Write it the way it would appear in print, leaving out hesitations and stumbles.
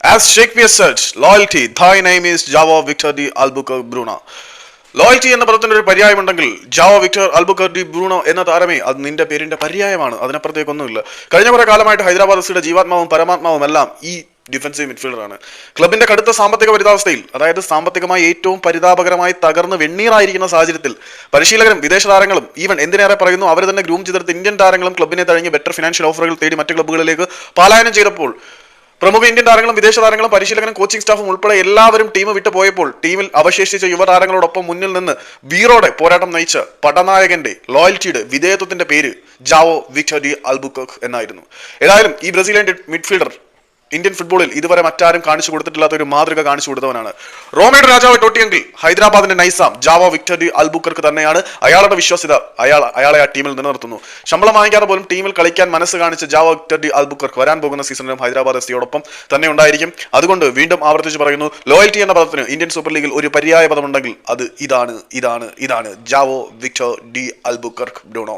As Shakespeare said, loyalty, thy name is Java Victor D. Albuquerque Bruno. Loyalty എന്ന പദത്തിന്റെ ഒരു പര്യായമുണ്ടെങ്കിൽ Joao Victor അൽബുക്കർട്ടി Bruno എന്ന താരമേ അത് നിന്റെ പേരിന്റെ പര്യായമാണ്. അതിനപ്പുറത്തേക്കൊന്നുമില്ല. കഴിഞ്ഞ കുറെ കാലമായിട്ട് ഹൈദരാബാദ് എഫ്സിയുടെ ജീവാത്മാവും പരമാത്മാവും എല്ലാം ഈ ഡിഫൻസീവ് മിഡ്ഫീൽഡറാണ്. ക്ലബിന്റെ കടുത്ത സാമ്പത്തിക പരിതാവസ്ഥയിൽ, അതായത് സാമ്പത്തികമായി ഏറ്റവും പരിതാപകരമായി തകർന്ന് വെണ്ണീറായിരിക്കുന്ന സാഹചര്യത്തിൽ പരിശീലകരും വിദേശ താരങ്ങളും ഈവൻ എന്തിനേറെ പറയുന്നു അവർ തന്നെ ഗ്രൂം ചെയ്തെടുത്ത ഇന്ത്യൻ താരങ്ങളും ക്ലബിനെ തഴഞ്ഞ് ബെറ്റർ ഫിനാൻഷ്യൽ ഓഫറുകൾ തേടി മറ്റ് ക്ലബ്ബുകളിലേക്ക് പലായനം ചെയ്തപ്പോൾ പ്രമുഖ ഇന്ത്യൻ താരങ്ങളും വിദേശ താരങ്ങളും പരിശീലകനും കോച്ചിങ് സ്റ്റാഫും ഉൾപ്പെടെ എല്ലാവരും ടീം വിട്ടു പോയപ്പോൾ ടീമിൽ അവശേഷിച്ച യുവതാരങ്ങളോടൊപ്പം മുന്നിൽ നിന്ന് വീറോടെ പോരാട്ടം നയിച്ച പടനായകന്റെ ലോയൽറ്റിയുടെ വിധേയത്വത്തിന്റെ പേര് ജാവോ വിക്ടർ ഡി അൽബുക്കർക്ക് എന്നായിരുന്നു. ഏതായാലും ഈ ബ്രസീലിയൻ മിഡ്ഫീൽഡർ ഇന്ത്യൻ ഫുട്ബോളിൽ ഇതുവരെ മറ്റാരും കാണിച്ചു കൊടുത്തിട്ടില്ലാത്ത ഒരു മാതൃക കാണിച്ചു കൊടുത്തവനാണ്. റോമയുടെ രാജാവ് ടോട്ടിയെങ്കിൽ ഹൈദരാബാദിന്റെ Nizam Joao Victor de Albuquerque തന്നെയാണ്. അയാളുടെ വിശ്വാസ്യത അയാളെ ആ ടീമിൽ നിലനിർത്തുന്നു. ശമ്പളം വാങ്ങിക്കാതെ പോലും ടീമിൽ കളിക്കാൻ മനസ്സ് കാണിച്ച ജാവോ വിക്ടർ ഡി അൽബുക്കർക്ക് വരാൻ പോകുന്ന സീസണിലും ഹൈദരാബാദ് എഫ്സിയോടൊപ്പം തന്നെ ഉണ്ടായിരിക്കും. അതുകൊണ്ട് വീണ്ടും ആവർത്തിച്ച് പറയുന്നു, ലോയൽറ്റി എന്ന പദത്തിന് ഇന്ത്യൻ സൂപ്പർ ലീഗിൽ ഒരു പര്യായ പദമുണ്ടെങ്കിൽ അത് ഇതാണ് Joao Victor de Albuquerque Bruno.